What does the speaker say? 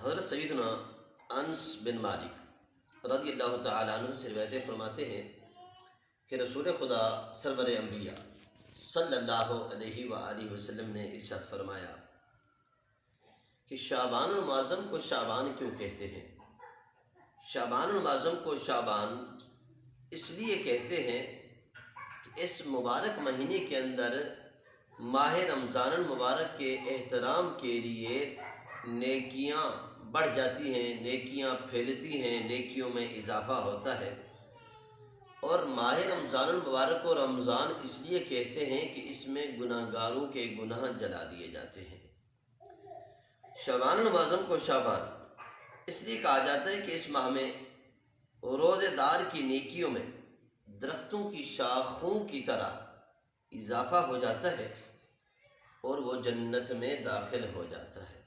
حضرت سیدنا انس بن مالک رضی اللہ تعالیٰ عنہ سے روایت فرماتے ہیں کہ رسول خدا سرور انبیاء صلی اللہ علیہ وآلہ وسلم نے ارشاد فرمایا کہ شعبان المعظم کو شعبان کیوں کہتے ہیں؟ شعبان المعظم کو شعبان اس لیے کہتے ہیں کہ اس مبارک مہینے کے اندر ماہ رمضان المبارک کے احترام کے لیے نیکیاں بڑھ جاتی ہیں، نیکیاں پھیلتی ہیں، نیکیوں میں اضافہ ہوتا ہے۔ اور ماہ رمضان المبارک کو رمضان اس لیے کہتے ہیں کہ اس میں گناہ گاروں کے گناہ جلا دیے جاتے ہیں۔ شعبان المعظم کو شعبان اس لیے کہا جاتا ہے کہ اس ماہ میں روزے دار کی نیکیوں میں درختوں کی شاخوں کی طرح اضافہ ہو جاتا ہے اور وہ جنت میں داخل ہو جاتا ہے۔